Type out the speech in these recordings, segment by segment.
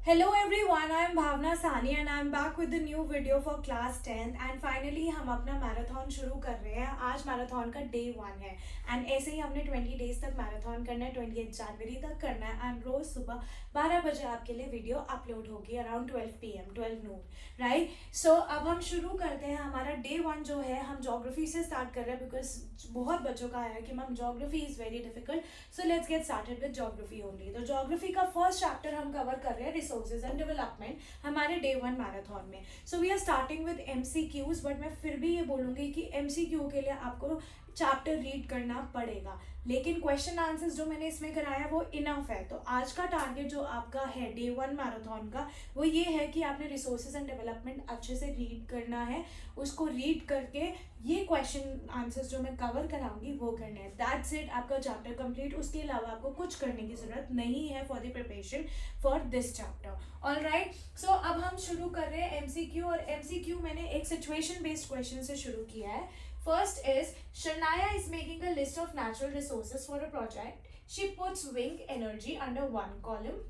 Hello everyone, I am Bhavna Sani and I am back with the new video for class 10th and finally हम अपना marathon शुरू कर रहे हैं। आज मैराथन का डे 1 है एंड ऐसे ही हमने 20 डेज तक मैराथन करना है, 28 जनवरी तक करना है एंड रोज सुबह 12 बजे आपके लिए वीडियो अपलोड होगी अराउंड 12 PM 12 नून, राइट। सो अब हम शुरू करते हैं। हमारा डे 1 जो है हम ज्योग्राफी से स्टार्ट कर रहे हैं बिकॉज बहुत बच्चों का आया कि ma'am geography is very difficult, so let's get started with geography only. तो ज्योग्राफी का फर्स्ट चैप्टर हम कवर कर रहे हैं रिसोर्सेज एंड डेवलपमेंट हमारे डे 1 मैराथन में। So we are starting with MCQs, but मैं फिर भी ये बोलूँगी कि MCQ के लिए आपको चैप्टर रीड करना पड़ेगा, लेकिन क्वेश्चन आंसर्स जो मैंने इसमें कराया वो इनफ है। तो आज का टारगेट जो आपका है डे 1 मैराथन का वो ये है कि आपने रिसोर्सेज एंड डेवलपमेंट अच्छे से रीड करना है, उसको रीड करके ये क्वेश्चन आंसर्स जो मैं कवर कराऊंगी वो करने हैं। दैट्स इट, आपका चैप्टर कंप्लीट। उसके अलावा आपको कुछ करने की जरूरत नहीं है for the preparation for this chapter. Alright, so अब हम शुरू कर रहे हैं MCQ। और MCQ मैंने एक सिचुएशन बेस्ड क्वेश्चन से शुरू किया है। First is Shania is making a list of natural resources for a project. She puts wind energy under one column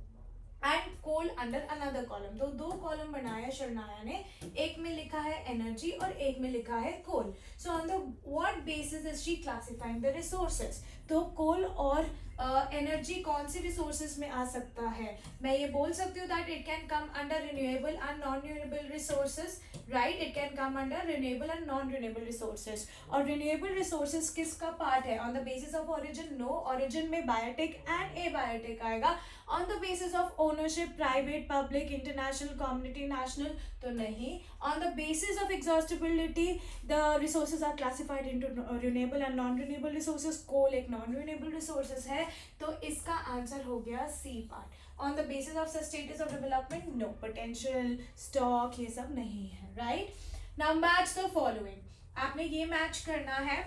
and coal under another column. तो दो कॉलम बनाया शरनाया ने, एक में लिखा है एनर्जी और एक में लिखा है coal. So on the what basis is she classifying the resources. तो कोल और एनर्जी कौन सी रिसोर्सेज में आ सकता है? मैं ये बोल सकती हूँ that it can come under renewable and non renewable resources, right. It can come under renewable and non renewable resources. और रिन्यूएबल रिसोर्सेज किसका पार्ट है? On the basis of origin, no. Origin में बायोटिक एंड एबायोटिक आएगा। On the basis of ownership, private, public, international, community, national, तो नहीं। On the basis of exhaustibility the resources are classified into renewable and non renewable resources. कोल एक non renewable resources है, तो इसका answer हो गया C part. On the basis of status of development, no. Potential, stock, ये सब नहीं है, right. Now match the following. आपने ये मैच करना है,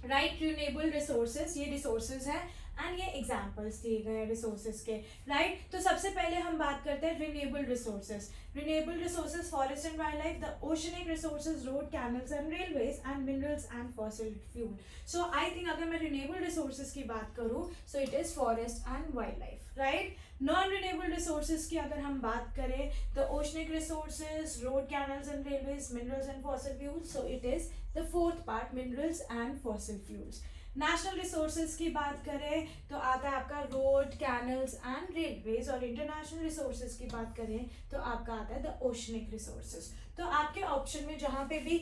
राइट। रिन्यूएबल रिसोर्सेज, ये रिसोर्सेज है एंड ये एग्जाम्पल्स दिए गए हैं रिसोर्सेज के, राइट। तो सबसे पहले हम बात करते हैं renewable resources. Renewable resources forest and wild life, the oceanic resources, road, canals and railways and minerals and fossil fuel. So I think अगर मैं रिन्यूएबल रिसोर्सेज की बात करूँ so it is forest and wild life, right. Non renewable resources की अगर हम बात करें, the oceanic resources, road, canals and railways, minerals and fossil fuels, so it is the fourth part, minerals and fossil fuels. National resources की बात करें तो आता है आपका रोड, कैनल्स एंड रेलवेज। और इंटरनेशनल रिसोर्सेज की बात करें तो आपका आता है द ओशनिक रिसोर्सेज। तो आपके ऑप्शन में जहां पे भी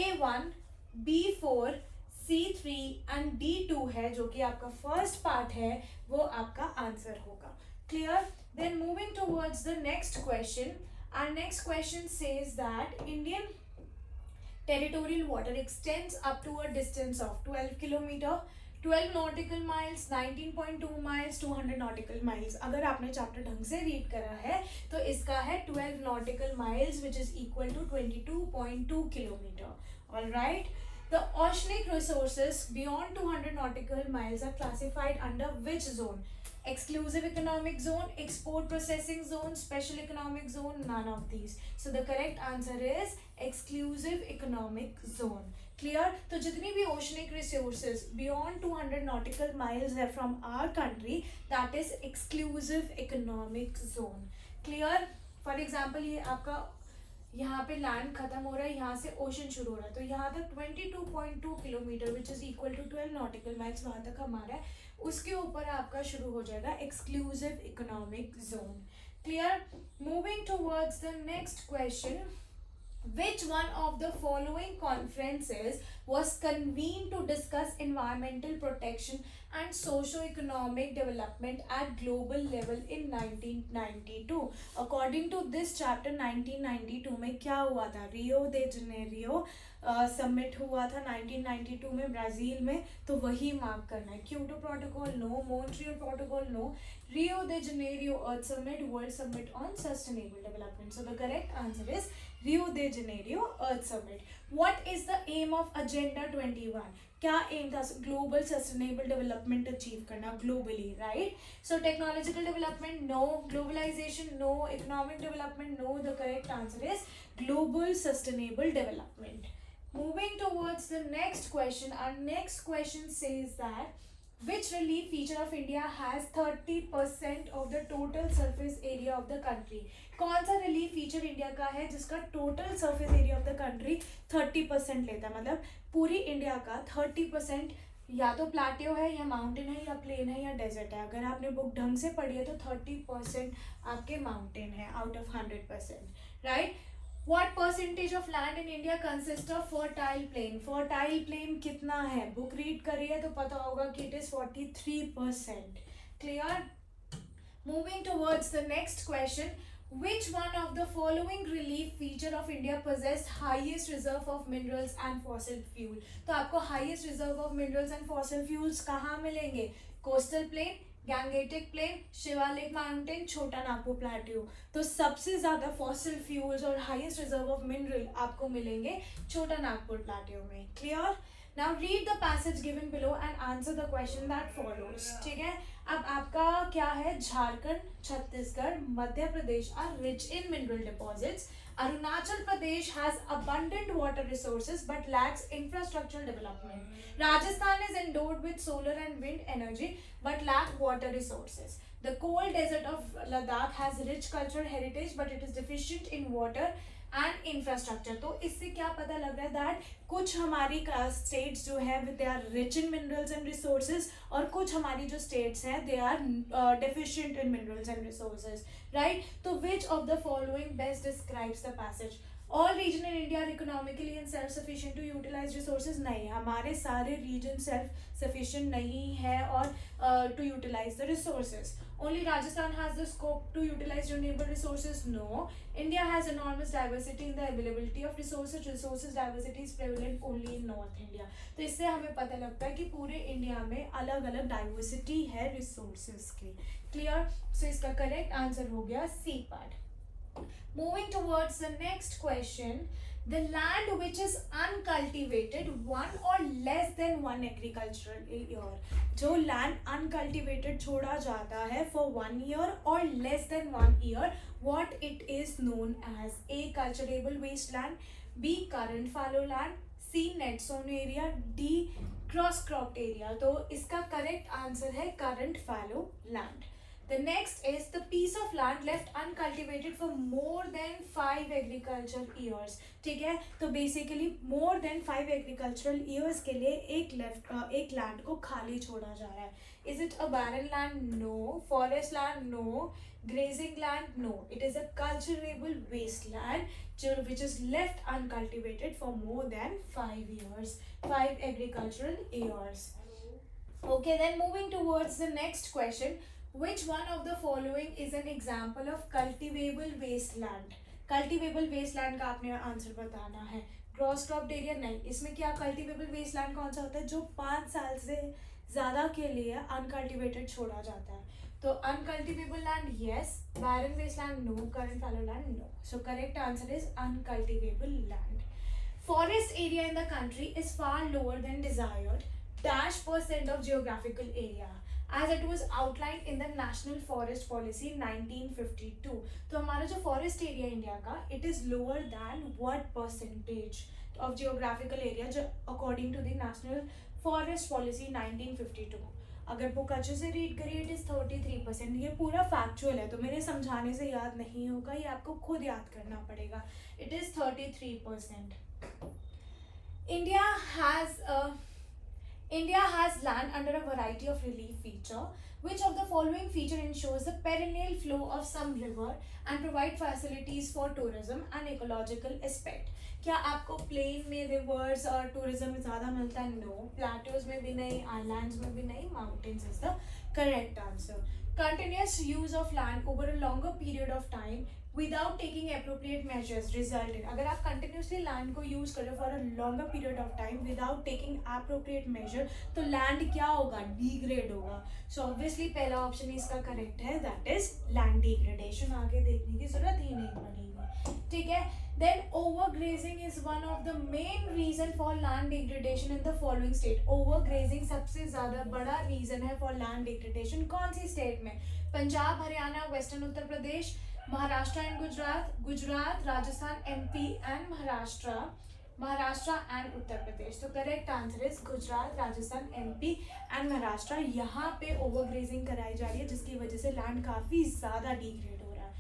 A1, B4, C3 and D2 है, जो कि आपका फर्स्ट पार्ट है, वो आपका आंसर होगा। Clear? Then moving towards the next question. Our next question says that Indian territorial water extends up to a distance of 12 kilometer, 12 nautical miles, 19.2 miles, 200 nautical miles। अगर आपने चैप्टर ढंग से read करा है तो इसका है 12 nautical miles which is equal to 22.2 kilometer। All right, the oceanic resources beyond 200 nautical miles are classified under which zone? Exclusive economic zone, export processing zone, special economic zone, none of these. So the correct answer is exclusive economic zone। Clear? तो जितनी भी oceanic resources beyond 200 nautical miles है from our country, that is exclusive economic zone। Clear? For example, ये आपका यहाँ पे land खत्म हो रहा है, यहाँ से ओशन शुरू हो रहा है, तो यहाँ तक 22.2 kilometre which is equal to 12 nautical miles वहाँ तक हमारा है। उसके ऊपर आपका शुरू हो जाएगा exclusive economic zone. Clear? Moving towards the next question. Which one of the following conferences was convened to discuss environmental protection and socio-economic development at global level in 1992? According to this chapter, 1992 में क्या हुआ था? रियो de Janeiro summit हुआ था 1992 में Brazil में, तो वही मार्क करना है। Kyoto Protocol no, Montreal Protocol no, Rio de Janeiro Earth Summit, World Summit on Sustainable Development. So the correct answer is Rio de Janeiro Earth Summit। What is the aim of Agenda 21? क्या aim था? Global sustainable development achieve करना globally, right. So technological development no, globalisation no, economic development no. The correct answer is global sustainable development. Moving towards the next question, our next question says that Which relief feature of India has 30% of the total surface area of the country? कौन सा relief feature India का है जिसका total surface area of the country 30% लेता है? मतलब पूरी India का 30% या तो प्लाटियो है या माउंटेन है या प्लेन है या डेजर्ट है. अगर आपने बुक ढंग से पढ़ी है तो 30% आपके माउंटेन है out of 100%, right. What percentage of land in India consists of fertile plain? Fertile plain कितना है? बुक रीड करी है तो पता होगा कि it is 43%. Clear? Moving towards the next question. Which one of the following relief feature of India possess highest reserve of minerals and fossil fuel? तो आपको highest reserve of minerals and fossil fuels कहाँ मिलेंगे? Coastal plain, Gangetic plain, Shivalik mountain, Chota Nagpur plateau. तो सबसे ज्यादा fossil fuels और highest reserve of mineral आपको मिलेंगे छोटा नागपुर प्लेट्यू में. Clear? Now read the passage given below and answer the question that follows. ठीक है, अब आपका क्या है? Jharkhand, Chhattisgarh, Madhya Pradesh are rich in mineral deposits. Arunachal Pradesh has abundant water resources but lacks infrastructural development. Rajasthan is endowed with solar and wind energy but lack water resources. The cold desert of Ladakh has rich cultural heritage but it is deficient in water and infrastructure. तो इससे क्या पता लग रहा है that कुछ हमारी states जो है they are rich in minerals and resources और कुछ हमारी जो स्टेट्स हैं they are deficient in minerals and resources, right. तो which of the following best describes the passage? All region in India are economically and self sufficient to utilise resources. नहीं, हमारे सारे region self sufficient नहीं है और to utilise the resources. Only Rajasthan has the scope to utilize renewable resources? No. India has enormous diversity in the availability of resources. Resources diversity is prevalent only in North India. तो इससे हमें पता लगता है कि पूरे India में अलग अलग डाइवर्सिटी है रिसोर्सेज की. क्लियर? सो इसका करेक्ट आंसर हो गया C part. Moving towards the next question. The land which is uncultivated, one or less than one agricultural year. जो land uncultivated छोड़ा जाता है for 1 year or less than 1 year, what it is known as? A. Cultivable wasteland, B. Current fallow land, C. Net sown area, D. Cross cropped area. तो इसका correct answer है current fallow land. The next is the piece of land left uncultivated for more than 5 agricultural years. ठीक है, तो basically more than 5 agricultural years के लिए एक land को खाली छोड़ा जा रहा है. Is it a barren land? No. Forest land? No. Grazing land? No. It is a cultivable wasteland which is left uncultivated for more than 5 years, 5 agricultural years. Okay, then moving towards the next question. Which one of the following is an example of cultivable wasteland? Cultivable wasteland का आपने answer बताना है. Cross cropped area नहीं. इसमें क्या cultivable wasteland कौन सा होता है? जो 5 साल से ज़्यादा के लिए अनकल्टिवेटेड छोड़ा जाता है. तो uncultivable land yes, barren wasteland no, current fallow land no. So correct answer is uncultivable land. Forest area in the country is far lower than desired -% of geographical area as it was outlined in the National Forest Policy 1952. तो हमारा जो forest area India का it is lower than what percentage of geographical area जो according to the National Forest Policy 1952. अगर book अच्छे से read करिए it is 33%. ये पूरा फैक्चुअल है तो मेरे समझाने से याद नहीं होगा, ये आपको खुद याद करना पड़ेगा. It is 33%. India has land under a variety of relief feature. Which of the following feature ensures the perennial flow of some river and provide facilities for tourism and ecological aspect? क्या आपको plane में reverse और tourism ज़्यादा मिलता है? No. Plateaus में भी नहीं, आइलैंड्स में भी नहीं, mountains is the correct answer. Continuous use of land over a longer period of time without taking appropriate measures result in. अगर आप continuously land को use कर रहे हो for a longer period of time without taking appropriate measure तो land क्या होगा? Degrade होगा. So obviously पहला option इसका correct है, that is land degradation. आगे देखने की जरूरत ही नहीं पड़ेगी. ठीक है. Then overgrazing is one of the main reason for land degradation in the following state. Overgrazing सबसे ज़्यादा बड़ा reason है for land degradation. कौन सी state में? Punjab, Haryana, western Uttar Pradesh, Maharashtra and Gujarat, Rajasthan, MP and Maharashtra, Maharashtra and Uttar Pradesh. तो correct answer is Gujarat, Rajasthan, MP and Maharashtra. यहाँ पे ओवरग्रेजिंग कराई जा रही है जिसकी वजह से लैंड काफी ज्यादा डिग्रेड हो रहा है।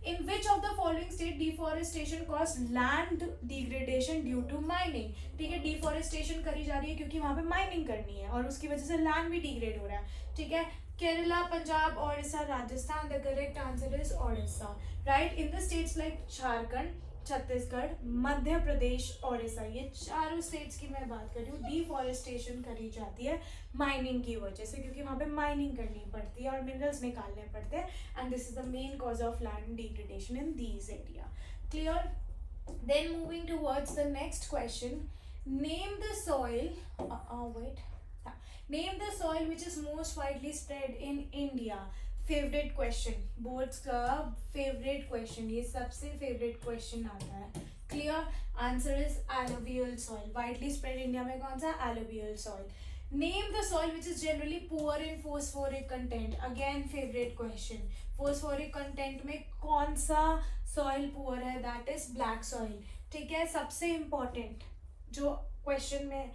In which of the following state deforestation caused land degradation due to mining? ठीक है, डिफोरेस्टेशन करी जा रही है क्योंकि वहां पे माइनिंग करनी है और उसकी वजह से लैंड भी डिग्रेड हो रहा है। ठीक है, Kerala, Punjab, Odisha, Rajasthan. The correct answer is Odisha. Right, in the states like Jharkhand, Chhattisgarh, Madhya Pradesh, Odisha, ये चारों स्टेट्स की मैं बात कर रही हूँ, डिफॉरेस्टेशन करी जाती है माइनिंग की वजह से, क्योंकि वहाँ पे माइनिंग करनी पड़ती है और मिनरल्स निकालने पड़ते हैं, and this is the main cause of land degradation in these area. Clear? Then moving towards the next question, name the soil, name the soil which is most widely spread in India. Favourite question, boards का favourite question, ये सबसे favourite question आता है। Clear? Answer is alluvial soil. Widely spread India में कौन सा? Alluvial soil. Name the soil which is generally poor in phosphoric content. Again favourite question, phosphoric content में कौन सा सॉइल पुअर है? That is black soil. ठीक है, सबसे इंपॉर्टेंट जो क्वेश्चन में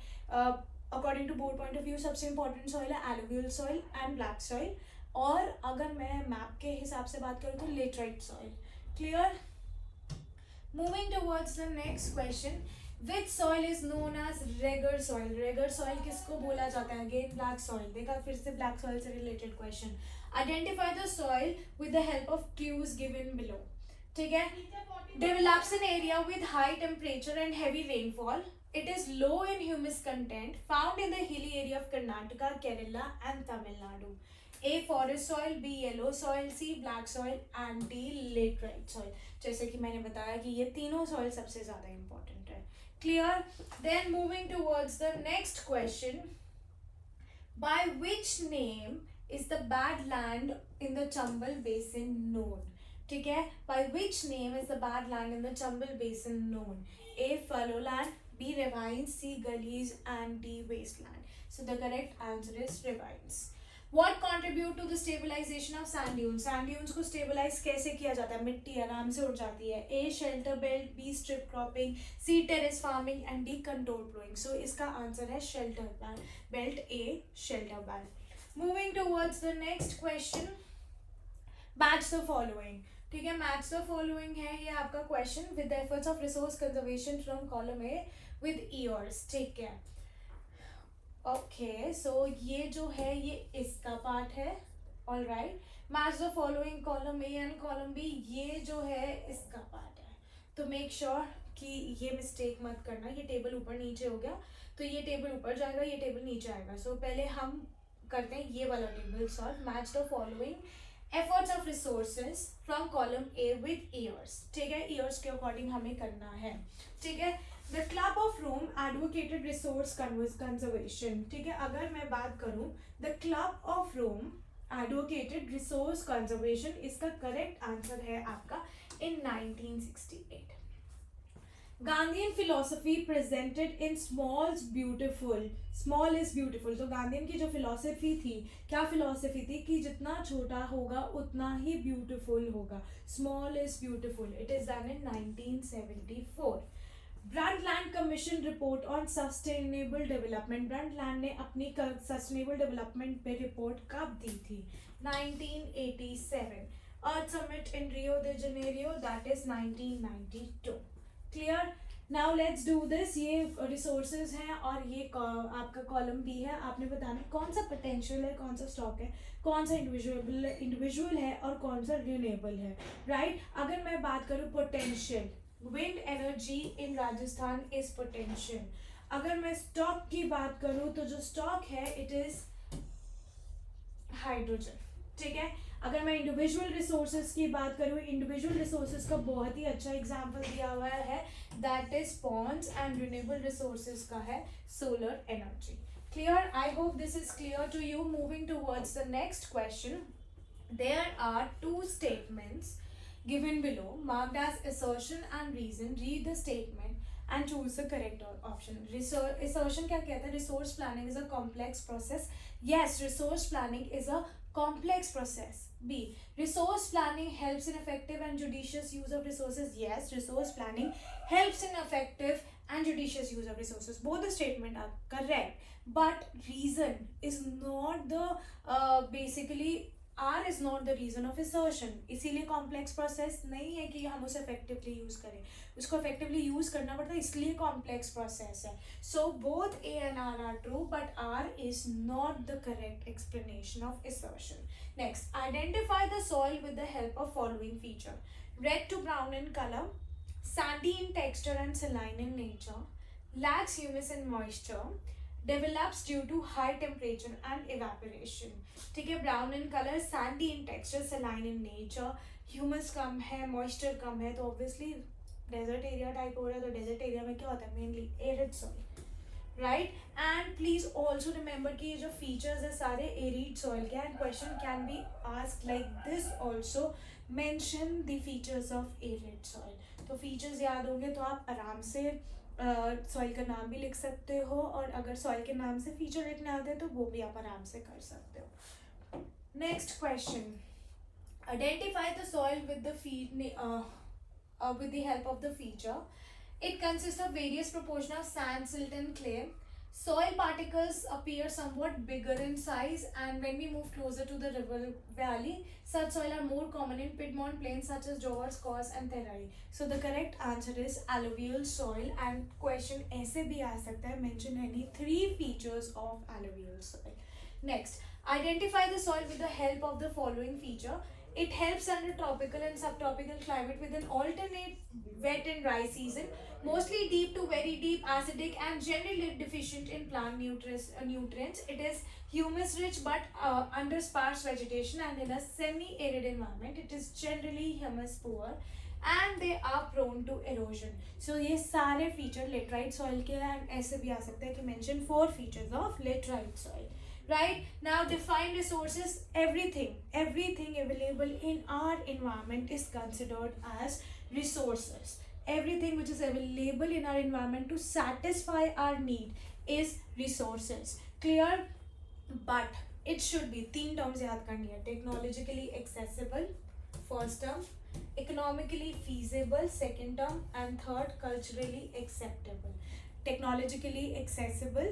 according to board point of view सबसे इंपॉर्टेंट सॉइल है alluvial soil and black soil, और अगर मैं मैप के हिसाब से बात करूँ तो laterite soil. Clear? Moving towards the next question, which soil is known as regur soil. Regur soil किसको बोला जाता है? Again black soil. देखा, फिर से ब्लैक सॉइल से related question. Identify the soil with the help of clues given below. ठीक है, develops an area with high temperature and heavy rainfall. It is low in humus content, found in the hilly area of Karnataka, Kerala and Tamil Nadu. A, forest soil, B, yellow soil, C, black soil and D, laterite soil. जैसे कि मैंने बताया कि ये तीनों soil सबसे ज़्यादा important है। Clear? Then moving towards the next question, by which name is the bad land in the Chambal Basin known? ठीक है, by which name is the bad land in the Chambal Basin known? A, fallow land, B, ravines, C, gullies and D, wasteland. So the correct answer is ravines. What contribute to the stabilization of sand dunes? Sand dunes को stabilize कैसे किया जाता है? मिट्टी आराम से उड़ जाती है। A, shelter belt, B, strip cropping, C, terrace farming and D, contour plowing. So इसका आंसर है shelter belt, A, shelter belt. Moving towards the next question, match the following. ठीक है, मैच द फॉलोइंग है ये आपका question, with the efforts of resource conservation from column A with years. ठीक है, okay, सो ये जो है ये इसका पार्ट है। All right, match the following column A and column B, ये जो है इसका पार्ट है। तो मेक श्योर कि ये मिस्टेक मत करना, ये टेबल ऊपर नीचे हो गया तो ये टेबल ऊपर जाएगा, ये टेबल नीचे आएगा। सो पहले हम करते हैं ये वाला table solve. Match the following efforts of resources from column A with years। ठीक है, years के अकॉर्डिंग हमें करना है। ठीक है, the club of Rome advocated resource conservation। ठीक है, अगर मैं बात करूं the club of Rome advocated resource conservation, इसका करेक्ट आंसर है आपका in 1968। Gandhian philosophy presented in small is beautiful, small is beautiful। तो गांधीन की जो फिलोसफी थी, क्या फिलोसफी थी कि जितना छोटा होगा उतना ही ब्यूटीफुल होगा। Small is beautiful. It is done in 1974। Brundtland commission report on Sustainable development. Brundtland ने अपनी सस्टेनेबल डेवलपमेंट पे रिपोर्ट कब दी थी? 1987। Earth summit in Rio de Janeiro, that is 1992। Clear? Now let's do this. ये resources हैं और ये आपका कॉलम बी है। आपने बताना कौन सा पोटेंशियल है, कौन सा स्टॉक है, कौन सा इंडिविजुअल है और कौन सा रिन्यूएबल है। राइट, अगर मैं बात करूँ potential, wind energy in Rajasthan is potential. अगर मैं स्टॉक की बात करूँ तो जो स्टॉक है इट इज हाइड्रोजन। ठीक है, अगर मैं इंडिविजुअल रिसोर्सेज की बात करूँ, इंडिविजुअल रिसोर्सेज का बहुत ही अच्छा एग्जांपल दिया हुआ है, that is ponds, and renewable resources का है solar energy. Clear? I hope this is clear to you. Moving towards the next question, there are two statements given below marked as assertion and reason. Read the statement and choose the correct option. Assertion क्या कहता है? Resource planning is a complex process. Yes, resource planning is a complex process. B, resource planning helps in effective and judicious use of resources. Yes, resource planning helps in effective and judicious use of resources. Both the statement are correct, but reason is not the basically R is not the reason of assertion. इसीलिए complex process नहीं है कि हम उसे effectively use करें. उसको effectively use करना पड़ता है, इसलिए complex process है. So both A and R are true, but R is not the correct explanation of assertion. Next, identify the soil with the help of following feature: red to brown in color, sandy in texture and saline in nature, lacks humus and moisture, develops due to high temperature and evaporation. ठीक है, brown in colour, sandy in texture, saline in nature, humus कम है, moisture कम है, तो obviously desert area type हो रहा है. तो डेजर्ट एरिया में क्या होता है? Mainly arid soil, right. And please also remember कि ये जो फीचर्स है सारे एरिड सॉइल के, and question can be asked like this also, mention the features of arid soil. तो फीचर्स याद होंगे तो आप आराम से सॉइल का नाम भी लिख सकते हो, और अगर सॉइल के नाम से फीचर लिखने आते हैं तो वो भी आप आराम से कर सकते हो. Next question, identify the soil with the help of the feature. It consist of various proportion of sand, silt and clay. Soil particles appear somewhat bigger in size, and when we move closer to the river valley, such soil are more common in Piedmont plains such as Jowers, Kos and Terai. So the correct answer is alluvial soil. And question ऐसे भी आ सकता है, mention any 3 features of alluvial soil. Next, identify the soil with the help of the following feature. It helps under tropical and subtropical climate with an alternate wet and dry season, mostly deep to very deep, acidic and generally deficient in plant nutrients. It is humus rich but under sparse vegetation, and in a semi-arid environment it is generally humus poor and they are prone to erosion. So ये सारे feature laterite soil के हैं, and ऐसे भी आ सकता है कि mention 4 features of laterite soil. Right, now define resources. Everything available in our environment is considered as resources. Everything which is available in our environment to satisfy our need is resources. Clear? But it should be 3 terms याद करनी है. Technologically accessible, first term; economically feasible, second term; and third, culturally acceptable. Technologically accessible,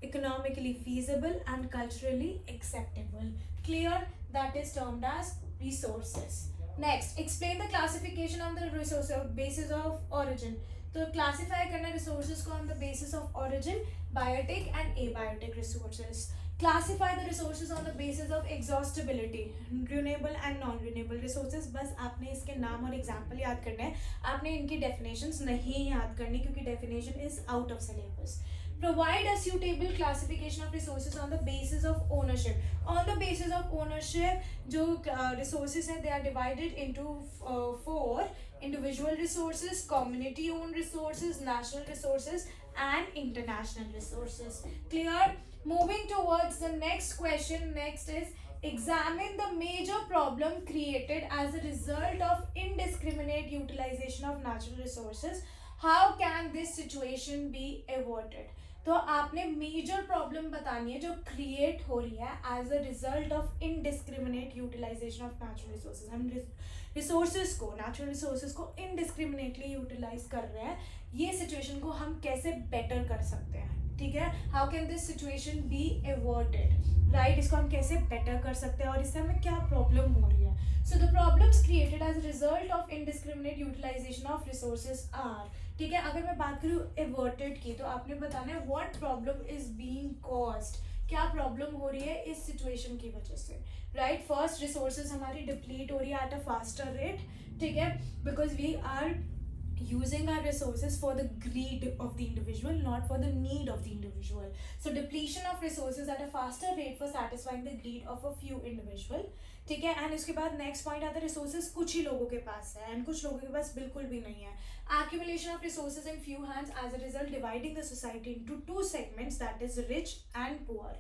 economically feasible and culturally acceptable. Clear? That is termed as resources. Next, explain the classification on the resource basis of origin. तो classify करना resources को on the basis of origin, biotic and abiotic resources. Classify the resources on the basis of exhaustibility, renewable and non-renewable resources. बस आपने इसके नाम और example याद करना है, आपने इनकी definitions नहीं याद करनी क्योंकि definition is out of syllabus. Provide a suitable classification of resources on the basis of ownership. On the basis of ownership, जो resources हैं, they are divided into 4: individual resources, community owned resources, national resources and international resources. Clear? Moving towards the next question. Next is, examine the major problem created as a result of indiscriminate utilization of natural resources. How can this situation be avoided? तो आपने major problem बतानी है जो create हो रही है as a result of indiscriminate utilization of natural resources. हम resources को, नेचुरल रिसोर्सेज को इनडिस्क्रिमिनेटली यूटिलाइज कर रहे हैं. ये सिचुएशन को हम कैसे बेटर कर सकते हैं? ठीक है, how can this situation be avoided? Right, इसको हम कैसे बेटर कर सकते हैं और इससे हमें क्या प्रॉब्लम हो रही है? So the problems created as a result of indiscriminate utilization of resources are. ठीक है, अगर मैं बात करूँ एवर्टेड की, तो आपने बताना है what problem is being caused. क्या प्रॉब्लम हो रही है इस सिचुएशन की वजह से? राइट, फर्स्ट, रिसोर्सेज हमारी डिप्लीट हो रही है एट अ फास्टर रेट. ठीक है, because we are using our resources for the greed of the individual, not for the need of the individual. So depletion of resources at a faster rate for satisfying the greed of a few individual. ठीक है, and उसके बाद next point आता है resources कुछ ही लोगों के पास है एंड कुछ लोगों के पास बिल्कुल भी नहीं है. Accumulation of resources in few hands, as a result dividing the society into 2 segments, that is rich and poor.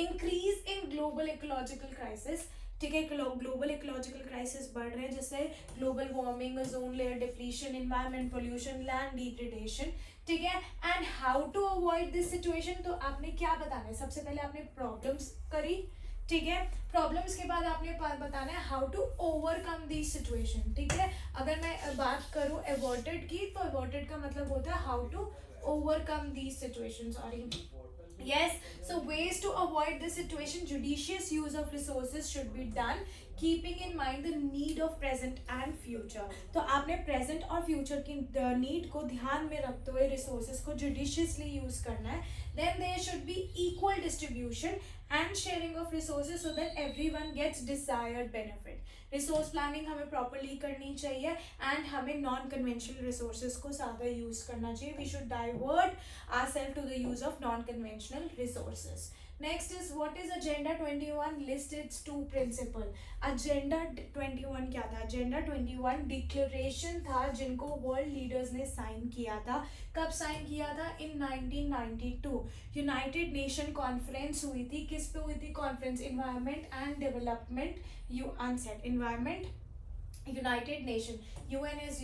Increase in global ecological crisis. ठीक है, ग्लोबल इकोलॉजिकल क्राइसिस बढ़ रहे हैं, जैसे global warming, ozone layer depletion, environment pollution, land degradation. ठीक है, and how to avoid this situation. तो आपने क्या बताना है? सबसे पहले आपने प्रॉब्लम्स करी, ठीक है। प्रॉब्लम्स के बाद आपने बताना है how to overcome the situation, ठीक है। अगर मैं बात करूं अवॉइडेड की, तो अवॉइडेड का मतलब होता है how to overcome the situation, sorry. Yes, so ways to avoid this situation, judicious use of resources should be done, keeping in mind the need of present and future. तो आपने present और future की need को ध्यान में रखते हुए resources को judiciously use करना है. Then there should be equal distribution and sharing of resources so that everyone gets desired benefit. Resource planning हमें प्रॉपरली करनी चाहिए एंड हमें नॉन कन्वेंशनल रिसोर्सेज को ज़्यादा यूज़ करना चाहिए. We should divert ourselves to the use of non-conventional resources. Next is what is Agenda 21? List its two principle. Agenda 21 क्या था? Agenda 21 डिक्लेरेशन था जिनको वर्ल्ड लीडर्स ने साइन किया था. कब साइन किया था? इन 1992 यूनाइटेड नेशन कॉन्फ्रेंस हुई थी. किस पे हुई थी conference? Environment and development, UNCED environment United Nation, UN is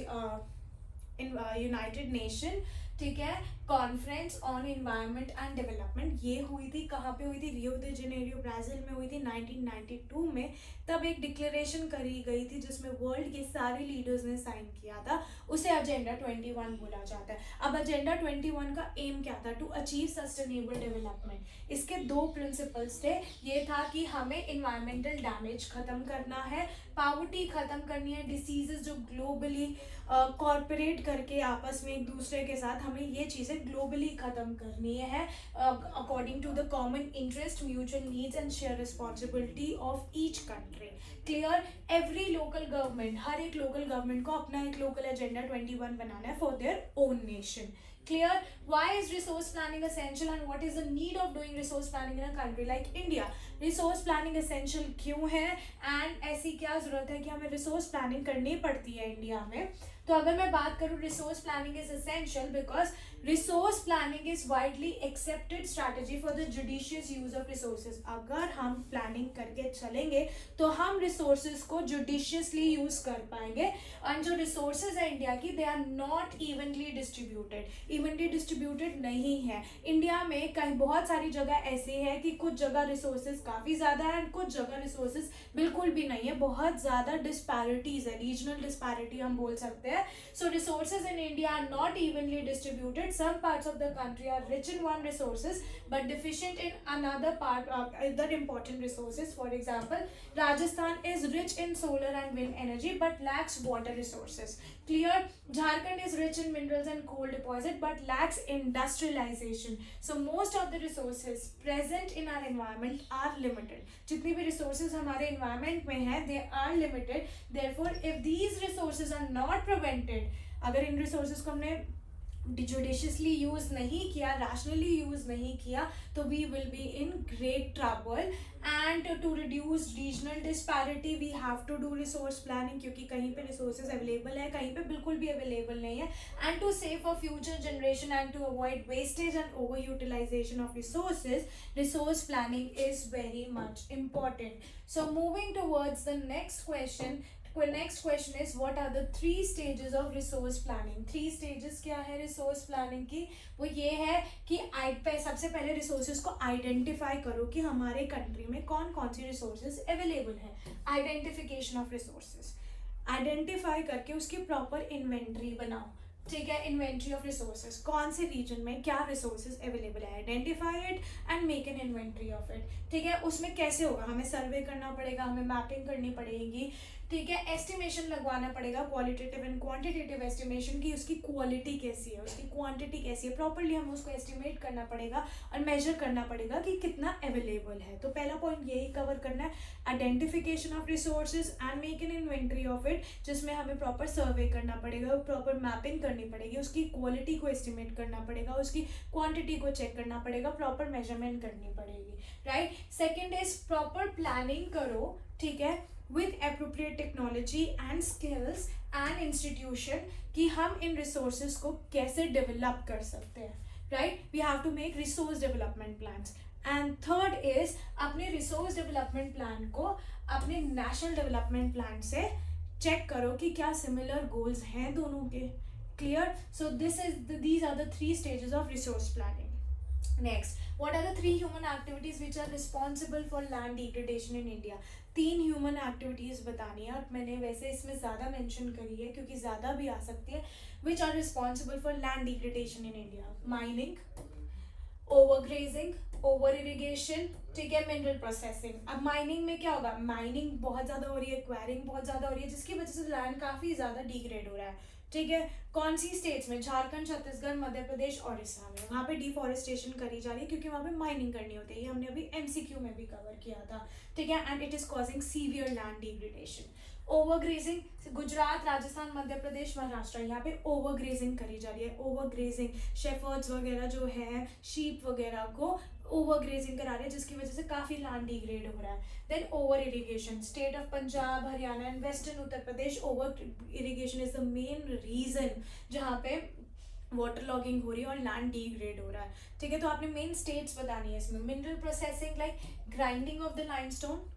United Nation, ठीक है. Conference on environment and development ये हुई थी. कहाँ पे हुई थी? रियो दे जेनेरियो, ब्राज़ील में हुई थी 1992 में. तब एक डिक्लेरेशन करी गई थी जिसमें वर्ल्ड के सारे लीडर्स ने साइन किया था. उसे एजेंडा 21 बोला जाता है. अब एजेंडा 21 का एम क्या था? To achieve sustainable development. इसके दो प्रिंसिपल्स थे. ये था कि हमें इन्वायरमेंटल डैमेज खत्म करना है, पॉवर्टी खत्म करनी है, डिसीजेस जो ग्लोबली कॉर्पोरेट करके आपस में एक दूसरे के साथ हमें ये चीज़ें ग्लोबली खत्म करनी है according to the common interest, mutual needs and share responsibility of each country. Clear? Every local government, हर एक लोकल गवर्नमेंट को अपना एक लोकल एजेंडा 21 बनाना है for their own nation. Clear? Why is resource planning essential and what is the need of doing resource planning in a country like India? Resource planning essential क्यों है and ऐसी क्या ज़रूरत है कि हमें resource planning करनी पड़ती है इंडिया में? तो अगर मैं बात करूँ resource planning is essential because resource planning is widely accepted strategy for the judicious use of resources. अगर हम planning करके चलेंगे तो हम resources को judiciously use कर पाएंगे. and जो resources है इंडिया की they are not evenly distributed. evenly distributed नहीं है. इंडिया में कहीं बहुत सारी जगह ऐसी है कि कुछ जगह resources काफ़ी ज़्यादा है and कुछ जगह resources बिल्कुल भी नहीं है. बहुत ज़्यादा disparities है, regional disparity हम बोल सकते हैं. So resources in India are not evenly distributed. Some parts of the country are rich in one resources but deficient in another part of other important resources. For example, Rajasthan is rich in solar and wind energy but lacks water resources. Clear? Jharkhand is rich in minerals and coal deposit but lacks industrialization. So most of the resources present in our environment are limited. जितनी भी resources हमारे environment में है they are limited. Therefore, if these resources are not prevented, अगर इन resources को हमने judiciously use नहीं किया, rationally use नहीं किया, तो we will be in great trouble. And to reduce regional disparity we have to do resource planning क्योंकि कहीं पे resources available है, कहीं पे बिल्कुल भी available नहीं है. And to save for future generation and to avoid wastage and overutilization of resources, resource planning is very much important. So moving towards the next question. Next question is what are the 3 stages of resource planning? 3 stages क्या है resource planning की? वो ये है कि सबसे पहले resources को identify करो कि हमारे country में कौन कौन सी resources available है. Identification of resources. Identify करके उसकी proper inventory बनाओ. ठीक है, इन्वेंट्री ऑफ रिसोर्सेज, कौन से रीजन में क्या रिसोर्सेज अवेलेबल है, identify it and make an inventory of it. ठीक है, उसमें कैसे होगा? हमें सर्वे करना पड़ेगा, हमें मैपिंग करनी पड़ेगी. ठीक है, एस्टिमेशन लगवाना पड़ेगा, क्वालिटेटिव एंड क्वांटिटेटिव एस्टिमेशन की उसकी क्वालिटी कैसी है, उसकी क्वांटिटी कैसी है, प्रॉपरली हमें उसको एस्टिमेट करना पड़ेगा और मेजर करना पड़ेगा कि कितना अवेलेबल है. तो पहला पॉइंट यही कवर करना है, identification of resources and make an inventory of it, जिसमें हमें प्रॉपर सर्वे करना पड़ेगा, प्रॉपर मैपिंग करनी पड़ेगी, उसकी क्वालिटी को एस्टिमेट करना पड़ेगा, उसकी क्वांटिटी को चेक करना पड़ेगा, प्रॉपर मेजरमेंट करनी पड़ेगी. Right. Second is proper planning करो. ठीक है, with appropriate technology and skills and institution कि हम इन resources को कैसे develop कर सकते हैं. right, we have to make resource development plans. and third is अपने resource development plan को अपने national development plan से check करो कि क्या similar goals हैं दोनों के. clear? so these are the 3 stages of resource planning. Next, what are the 3 human activities which are responsible for land degradation in India? 3 human activities बतानी है, और मैंने वैसे इसमें ज़्यादा मेंशन करी है क्योंकि ज़्यादा भी आ सकती है. Which are responsible for land degradation in India? Mining, overgrazing, over irrigation, ठीक है, मिनरल प्रोसेसिंग. अब माइनिंग में क्या होगा? माइनिंग बहुत ज़्यादा हो रही है, क्वायरिंग बहुत ज़्यादा हो रही है, जिसकी वजह से लैंड काफ़ी ज़्यादा डिग्रेड हो रहा है. ठीक है, कौन सी स्टेट्स में? झारखंड, छत्तीसगढ़, मध्य प्रदेश, उड़ीसा में. वहाँ पे डिफॉरेस्टेशन करी जा रही है क्योंकि वहाँ पे माइनिंग करनी होती है. ये हमने अभी एमसीक्यू में भी कवर किया था. ठीक है, and it is causing severe land degradation. Overgrazing, Gujarat, Rajasthan, Madhya Pradesh, Maharashtra, यहाँ पे ओवरग्रेजिंग करी जा रही है. ओवरग्रेजिंग, शेफर्ड्स वगैरह जो है, शीप वगैरह को ओवरग्रेजिंग करा रहे हैं, जिसकी वजह से काफ़ी लैंड डिग्रेड हो रहा है. Then over irrigation, state of Punjab, Haryana and western Uttar Pradesh, over irrigation is the main reason जहाँ पे वाटर लॉगिंग हो रही है और लैंड डिग्रेड हो रहा है. ठीक है, तो आपने मेन स्टेट्स बतानी है इसमें. Mineral processing, like grinding of the limestone.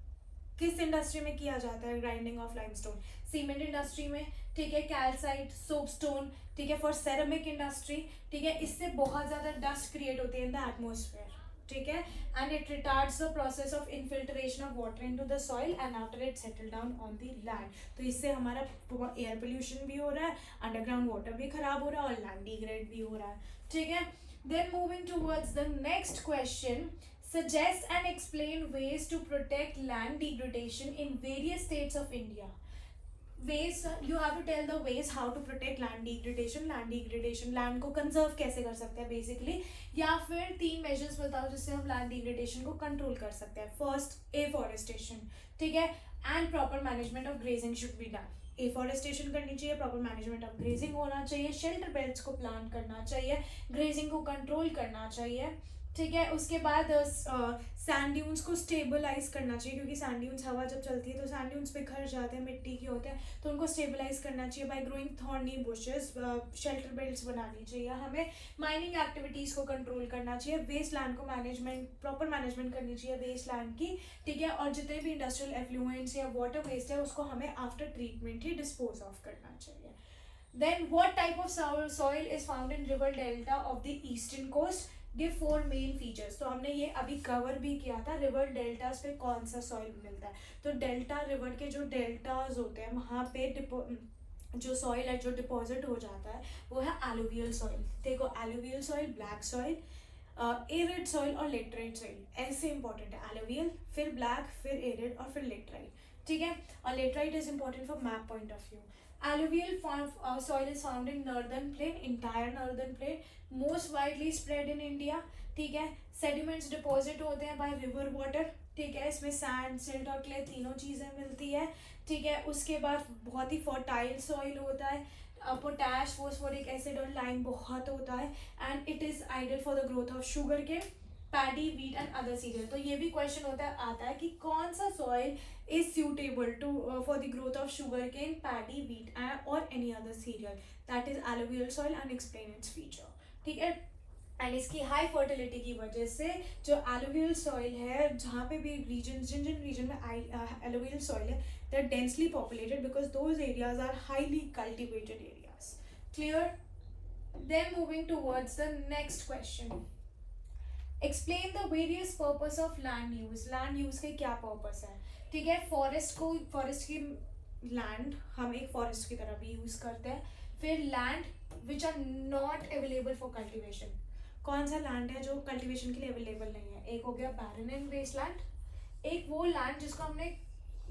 किस इंडस्ट्री में किया जाता है grinding of limestone? Cement industry में. ठीक है, कैल्साइट, सोपस्टोन. ठीक है, फॉर सेरेमिक इंडस्ट्री. ठीक है, इससे बहुत ज़्यादा डस्ट क्रिएट होती है इन द एटमोसफेयर. ठीक है, and it retards the process of infiltration of water into the soil and after it settle down on the land. तो इससे हमारा एयर पोल्यूशन भी हो रहा है, अंडरग्राउंड वाटर भी खराब हो रहा है और लैंड डिग्रेड भी हो रहा है. ठीक है, then moving towards the next question. Suggest and explain ways to protect land degradation in various states of India. Ways, you have to tell the ways how to protect land degradation. Land degradation, land को conserve कैसे कर सकते हैं basically, या फिर 3 measures बताओ जिससे हम land degradation को control कर सकते हैं. First, afforestation. ठीक है, and proper management of grazing should be done. Afforestation करनी चाहिए, प्रॉपर मैनेजमेंट ऑफ ग्रेजिंग होना चाहिए, शेल्टर बेल्ट्स को प्लांट करना चाहिए, ग्रेजिंग को कंट्रोल करना चाहिए. ठीक है, उसके बाद सैंड ड्यून्स को स्टेबलाइज करना चाहिए क्योंकि सैंड ड्यून्स हवा जब चलती है तो सैंड ड्यून्स बिखर जाते हैं, मिट्टी के होते हैं, तो उनको स्टेबलाइज करना चाहिए bye growing thorny bushes. Shelter belts बनानी चाहिए हमें. माइनिंग एक्टिविटीज़ को कंट्रोल करना चाहिए. वेस्ट लैंड को मैनेजमेंट, प्रॉपर मैनेजमेंट करनी चाहिए वेस्ट लैंड की. ठीक है, और जितने भी इंडस्ट्रियल एफ्लुएंट्स या वाटर वेस्ट है उसको हमें after treatment he dispose of करना चाहिए. Then what type of soil is found in river delta of the eastern coast? Give 4 main features. तो हमने ये अभी कवर भी किया था, रिवर डेल्टास पे कौन सा सॉइल मिलता है. तो डेल्टा रिवर के जो डेल्टाज होते हैं वहाँ पे जो सॉइल है जो डिपॉजिट हो जाता है वो है एलुवियल सॉइल. देखो, alluvial soil, black soil, arid soil और लेटराइट सॉइल ऐसे इंपॉर्टेंट है. एलुवियल, फिर ब्लैक, फिर एरिड और फिर लेटराइट. ठीक है, और laterite is important for map point of view. Alluvial soil is found in northern plain, entire northern plain, most widely spread in India. ठीक है, sediments deposit होते हैं by river water. ठीक है, इसमें sand, silt और clay तीनों चीज़ें मिलती है. ठीक है, उसके बाद बहुत ही fertile soil होता है, पोटैश, फोस्फोरिक एसिड और लाइम बहुत होता है, and it is ideal for the growth of sugar के, paddy, wheat and other cereal. तो ये भी क्वेश्चन आता है कि कौन सा soil is suitable to for the growth of sugarcane, paddy, wheat or any other cereal. That is alluvial soil and explain its feature. ठीक है, एंड इसकी हाई फर्टिलिटी की वजह से जो एलुवियल सॉइल है, जहाँ पे भी रीजन, जिन रीजन में एलुवियल सॉइल है, they are densely populated because those areas are highly cultivated areas. Clear? Then moving towards the next question. Explain the various purpose of land use. Land use के क्या purpose है? ठीक है, forest की land हम एक forest की तरह भी यूज़ करते हैं. फिर land which are not available for cultivation. कौन सा लैंड है जो कल्टिवेशन के लिए अवेलेबल नहीं है? एक हो गया बैरन एंड वेस्ट लैंड. एक वो लैंड जिसको हमने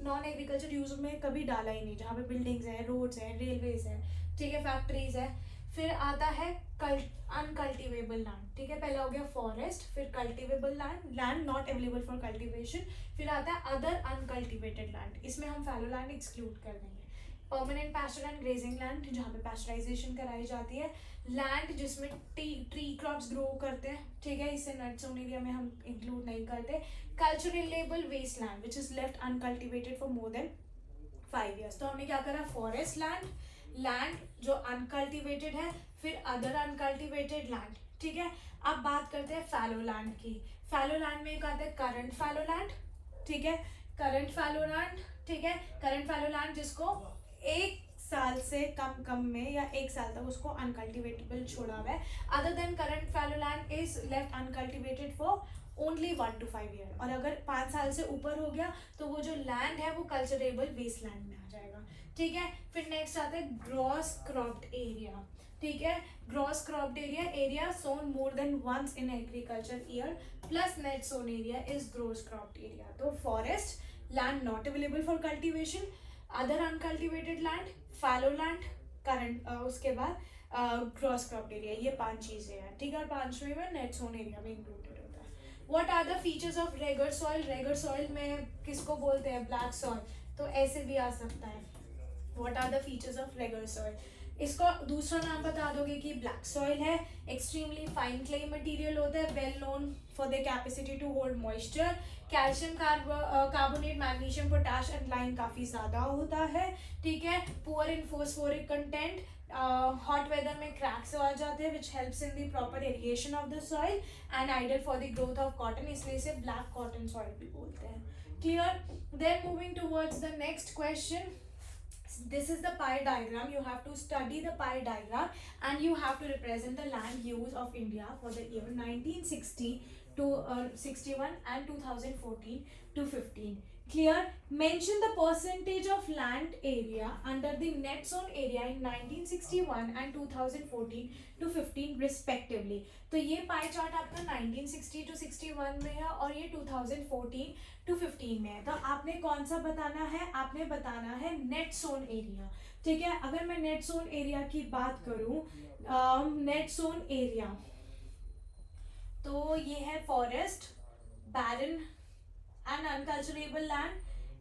नॉन एग्रीकल्चर यूज में कभी डाला ही नहीं, जहाँ पे बिल्डिंग्स हैं, रोड्स हैं, रेलवेज हैं, ठीक है, फैक्ट्रीज है. फिर आता है अनकल्टिवेबल लैंड. ठीक है, पहला हो गया फॉरेस्ट, फिर cultivable land, land not available for cultivation. फिर आता है अदर अनकल्टिवेटेड लैंड. इसमें हम फैलो लैंड एक्सक्लूड कर देंगे. Permanent pasture and grazing land, जहाँ पे पैस्चराइजेशन कराई जाती है. लैंड जिसमें ट्री क्रॉप्स ग्रो करते हैं. ठीक है, इसे नट जोन एरिया में हम इंक्लूड नहीं करते. Cultural waste land which is left uncultivated for more than 5 years. तो हमने क्या करा? फॉरेस्ट लैंड, लैंड जो अनकल्टिवेटेड है, फिर अदर अनकल्टिवेटेड लैंड. ठीक है, अब बात करते हैं फैलो लैंड की. फैलो लैंड में एक आता है करंट फैलो लैंड. ठीक है, करंट फैलो लैंड. ठीक है, करंट फैलो लैंड जिसको एक साल से कम में या 1 साल तक उसको अनकल्टिवेटेबल छोड़ा हुआ है. Other than current fallow land is left uncultivated for only 1 to 5 year. और अगर 5 साल से ऊपर हो गया तो वो जो लैंड है वो कल्चरेबल वेस्ट लैंड में आ जाएगा. ठीक है. फिर नेक्स्ट आता है ग्रॉस क्रॉप्ड एरिया. ठीक है. Gross cropped area sown more than once in agriculture year plus net sown area is gross cropped area. तो forest land not available for cultivation, other uncultivated land, fallow land, current, उसके बाद gross cropped area. ये 5 चीजें हैं. ठीक है. और 5वें में नेट सोन एरिया भी इंक्लूडेड होता है. What are the features of regur soil? Regur soil में किसको बोलते हैं? Black soil. तो ऐसे भी आ सकता है. What are the features of regur soil? इसका दूसरा नाम बता दोगे कि ब्लैक सॉइल है. एक्सट्रीमली फाइन क्ले मटेरियल होता है, well known for the capacity to hold moisture. Calcium carbonate, magnesium, potash and lime काफ़ी ज़्यादा होता है. ठीक है. Poor in phosphoric content. Hot weather में क्रैक्स आ जाते हैं which helps in the proper irrigation of the soil and ideal for the growth of cotton. इसलिए इसे ब्लैक कॉटन सॉइल भी बोलते हैं. Clear? Then moving towards the next question. This is the pie diagram. You have to study the pie diagram and you have to represent the land use of India for the year 1960 to 61 and 2014 to 15. Clear? Mention the percentage of land area under the net zone area in 1961 and 2014 to 15 respectively. तो ये pie chart आपका 1960 to 61 में है और ये 2014 to 15 में है. तो आपने कौन सा बताना है? आपने बताना है नेट जोन एरिया. ठीक है. अगर मैं नेट जोन एरिया की बात करूं, नेट जोन एरिया तो ये है forest, barren and unculturable land,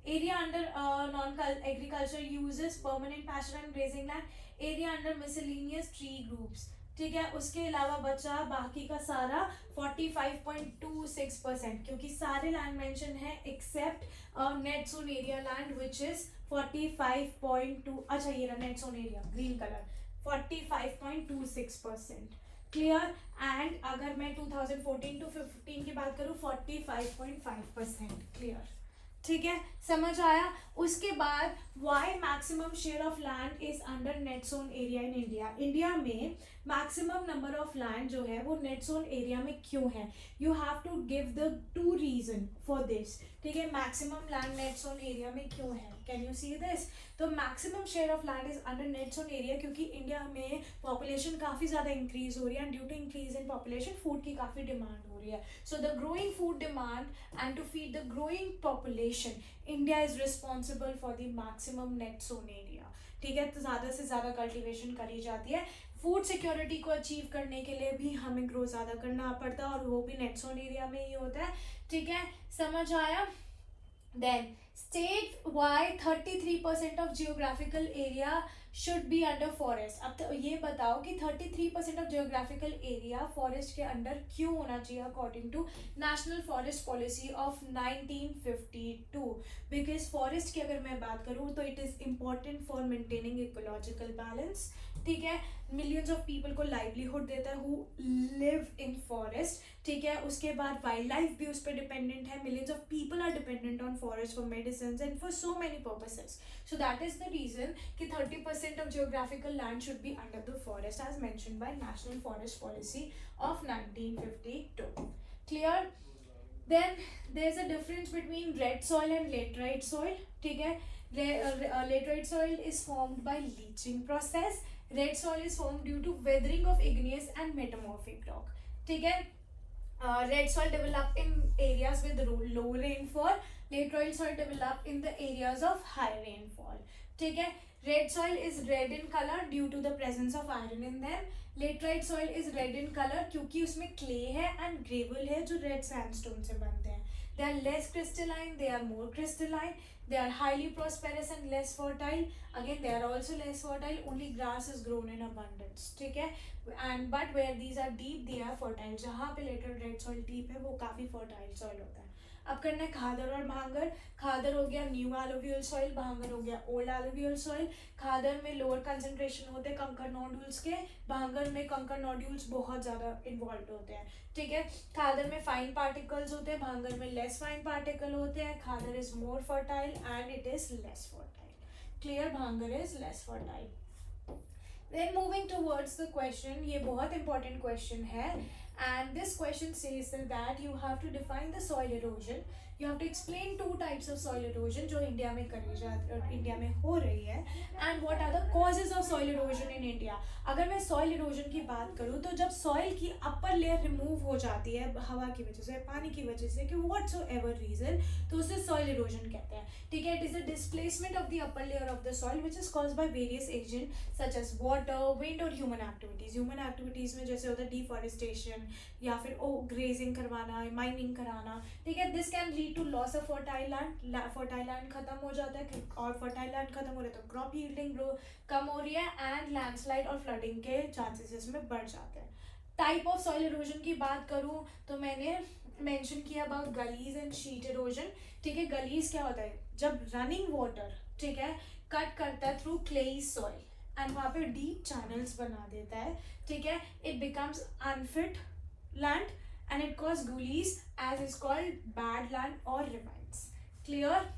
area under non-agriculture uses, permanent pasture and grazing land, area under miscellaneous tree groups. ठीक है. उसके अलावा बचा बाकी का सारा 45.26%, क्योंकि सारे लैंड मेंशन है except net sown area land which is 45.2. अच्छा ये रहा net sown area green colour, 45.26%. Clear? And अगर मैं 2014 to 15 की बात करूँ 45.5%. क्लियर? ठीक है. समझ आया? उसके बाद why maximum share of land is under net sown area in India. India में मैक्सिमम नंबर ऑफ लैंड जो है वो नेट जोन एरिया में क्यों है? You have to give the 2 reason for this. ठीक है. Maximum land net sown area में क्यों है? Can you see this? तो maximum share of land is under net sown area क्योंकि इंडिया में पॉपुलेशन काफ़ी ज़्यादा इंक्रीज हो रही है and due to increase in population food की काफ़ी डिमांड हो रही है. So the growing food demand and to feed the growing population India is responsible for the maximum net sown area. ठीक है. तो ज़्यादा से ज़्यादा कल्टिवेशन करी जाती है. फूड सिक्योरिटी को अचीव करने के लिए भी हमें ग्रो ज़्यादा करना पड़ता है और वो भी नेट जोन एरिया में ही होता है. ठीक है. समझ आया? Then state why 33% of geographical area should be under forest. अब तो ये बताओ कि 33% ऑफ जियोग्राफिकल एरिया फॉरेस्ट के अंडर क्यों होना चाहिए according to national forest policy of 1952. Because forest की अगर मैं बात करूँ तो it is important for maintaining ecological balance. ठीक है. मिलियंस ऑफ पीपल को लाइवलीहुड देता है हु लिव इन फॉरेस्ट. ठीक है. उसके बाद वाइल्ड लाइफ भी उस पर डिपेंडेंट है. Millions of people are dependent on forest for medicine and for so many purposes. So that is the reason कि 30% of geographical land should be under the forest as mentioned by National Forest Policy of 1952. Clear? Then there is a difference between red soil and laterite soil. ठीक है. Laterite soil is formed by leaching process. Red soil is formed due to weathering of igneous and metamorphic rock. ठीक है. Red soil develop in areas with low rainfall. Laterite soil develop in the areas of high rainfall. ठीक है. Red soil is red in color due to the presence of iron in them. Laterite soil is red in color क्योंकि उसमें clay है and gravel है जो red sandstone से बनते हैं. They are less crystalline, they are more crystalline, they are highly prosperous and less fertile. Again, they are also less fertile, only grass is grown in abundance. ठीक है. And but where these are deep, they are fertile. जहाँ पे laterite red soil deep है वो काफ़ी fertile soil होता है. अब करना है खादर और भांगर. खादर हो गया न्यू एलुवियल सॉइल, भांगर हो गया ओल्ड एलुवियल सॉइल. खादर में लोअर कंसंट्रेशन होते हैं कंकर नोड्यूल्स के, भांगर में कंकर नोड्यूल्स बहुत ज़्यादा इन्वॉल्व होते हैं. ठीक है. खादर में फाइन पार्टिकल्स होते हैं, भांगर में लेस फाइन पार्टिकल होते हैं. Khadar is more fertile and it is less fertile. clear, Bhangar is less fertile. Then moving towards the question, ये बहुत important question है, and this question says that you have to define the soil erosion. You have to explain two types of soil erosion जो India में India में हो रही है, and what are the causes of soil erosion in India. अगर मैं soil erosion की बात करूँ तो जब soil की upper layer remove हो जाती है हवा की वजह से, पानी की वजह से, कि whatsoever reason, तो उसे soil erosion कहते हैं. ठीक है, it is a displacement of the upper layer of the soil which is caused by various agents such as water, wind और human activities. Human activities में जैसे होता है deforestation या फिर grazing करवाना, mining कराना. ठीक है, this can lead to loss of fertile land. Fertile land खत्म हो जाता है, और fertile land खत्म हो रहा है तो crop yielding कम हो रही है, and landslide और flooding के chances इसमें बढ़ जाते हैं. टाइप ऑफ सॉइल इरोजन की बात करूँ तो मैंने मेंशन किया अबाउट गलीज एंड शीट इरोजन. ठीक है, गलीज क्या होता है, जब रनिंग वाटर, ठीक है, कट करता है थ्रू क्लेई सॉइल एंड वहाँ पे डीप चैनल्स बना देता है. ठीक है, it becomes unfit land and it causes gullies as is called bad land और रिवाइन्स. क्लियर.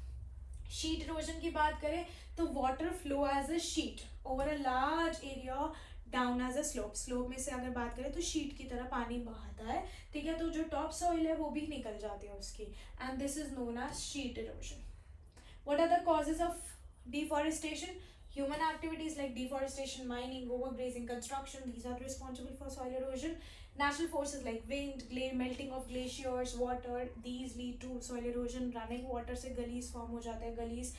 शीट इरोजन की बात करें तो water flow as a sheet over a large area down as a slope में से अगर बात करें तो शीट की तरह पानी बहाता है. ठीक है, तो जो टॉप सॉइल है वो भी निकल जाती है उसकी, and this is known as sheet erosion. What are the causes of deforestation? Human activities like deforestation, mining, overgrazing, construction, these are responsible for soil erosion. Natural forces like wind, melting of glaciers, water, these lead to soil erosion. Running water से गलीज form हो जाता है. गलीज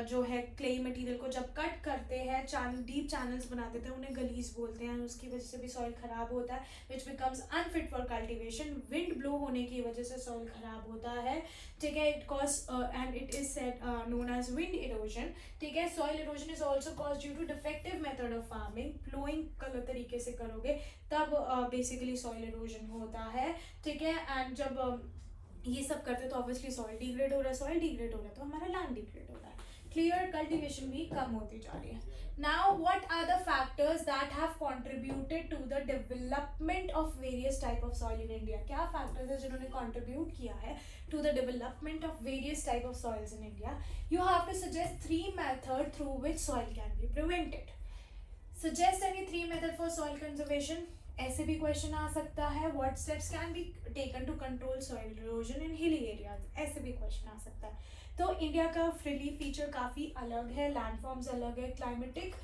जो है clay material को जब cut करते हैं, डीप चैनल्स बना देते हैं, उन्हें गलीज बोलते हैं. उसकी वजह से भी सॉइल खराब होता है, which becomes unfit for cultivation. Wind blow होने की वजह से सॉइल खराब होता है. ठीक है, it cause and it is said known as wind erosion. ठीक है, soil erosion is also cause due to defective method of farming. Ploughing गलत तरीके से करोगे तब बेसिकली सॉइल इरोजन होता है. ठीक है, एंड जब ये सब करते तो ऑब्वियसली सॉइल डिग्रेड हो रहा है. सॉइल डिग्रेड हो रहा है तो हमारा लैंड डिग्रेड हो रहा है. क्लियर. कल्टिवेशन भी कम होती जा रही है. Now what are the factors that have contributed to the development of various type of soil in India? क्या फैक्टर्स है जिन्होंने कंट्रीब्यूट किया है to the development of various type of soils in India? You have to suggest 3 method through which soil can be prevented. Suggest any 3 method for soil conservation. ऐसे भी question आ सकता है, what steps can be taken to control soil erosion in hilly areas. ऐसे भी question आ सकता है. तो इंडिया का फ्रिली फीचर काफ़ी अलग है, लैंडफॉर्म्स अलग है, क्लाइमेटिक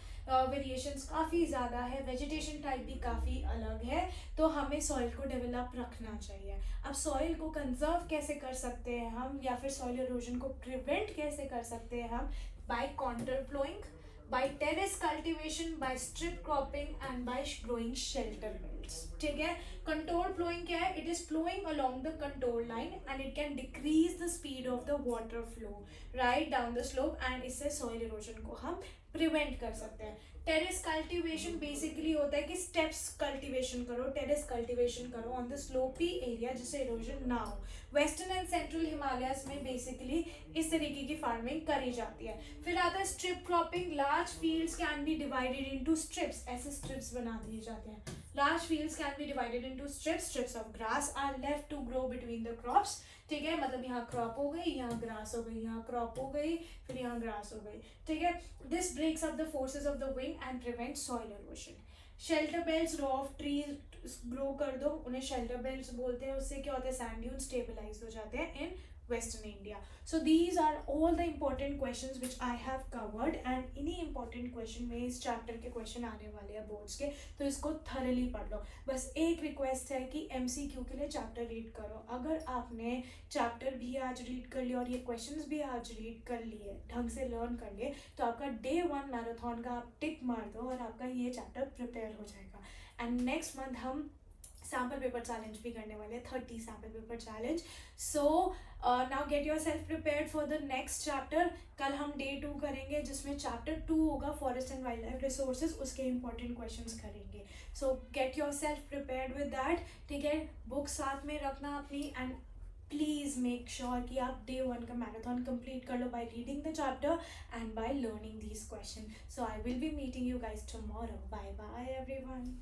वेरिएशंस काफ़ी ज़्यादा है, वेजिटेशन टाइप भी काफ़ी अलग है. तो हमें सॉइल को डेवलप रखना चाहिए. अब सॉइल को कंजर्व कैसे कर सकते हैं हम, या फिर सॉइल इरोजन को प्रिवेंट कैसे कर सकते हैं हम? By contour ploughing, by terrace cultivation, by strip cropping and by growing shelter belts. ठीक है, contour plowing क्या है? It is plowing along the contour line and it can decrease the speed of the water flow right down the slope, and इससे soil erosion को हम prevent कर सकते हैं. टेरेस कल्टीवेशन बेसिकली होता है कि स्टेप्स कल्टीवेशन करो, टेरेस कल्टीवेशन करो ऑन द स्लोपी एरिया जिससे इरोजन ना हो. वेस्टर्न एंड सेंट्रल हिमालयस में बेसिकली इस तरीके की फार्मिंग करी जाती है. फिर आता है strip cropping. Large fields can be divided into strips. ऐसे स्ट्रिप्स बना दिए जाते हैं. Large fields can be divided into strips. Strips of grass are left to grow between the crops. ठीक है, मतलब यहाँ क्रॉप हो गई, यहाँ ग्रास हो गई, यहाँ क्रॉप हो गई, फिर यहाँ ग्रास हो गई. ठीक है, this breaks up the forces of the wind and prevent soil erosion. Shelter belts, row of trees grow कर दो, उन्हें शेल्टर बेल्ट्स बोलते हैं. उससे क्या होता है, सैंड ड्यून स्टेबलाइज हो जाते हैं इन Western India. So these are all the important questions which I have covered, and इन्हीं important question में इस chapter के question आने वाले हैं boards के, तो इसको thoroughly पढ़ लो. बस एक request है कि MCQ के लिए chapter read करो. अगर आपने chapter भी आज read कर लिया और ये questions भी आज read कर लिए, ढंग से learn कर लिए, तो आपका day 1 marathon का आप tick मार दो और आपका ये chapter prepare हो जाएगा. And next month हम सैम्पल पेपर चैलेंज भी करने वाले हैं, 30 sample paper challenge. So now get your self prepared for the next chapter. कल हम डे 2 करेंगे जिसमें चैप्टर 2 होगा forest and wild life resources. उसके इंपॉर्टेंट क्वेश्चंस करेंगे. सो get your self prepared with that. ठीक है, बुक साथ में रखना अपनी, एंड प्लीज़ मेक श्योर कि आप डे 1 का मैराथन कंप्लीट कर लो by reading the chapter and by learning these question. So I will be meeting you guys tomorrow. Bye bye everyone.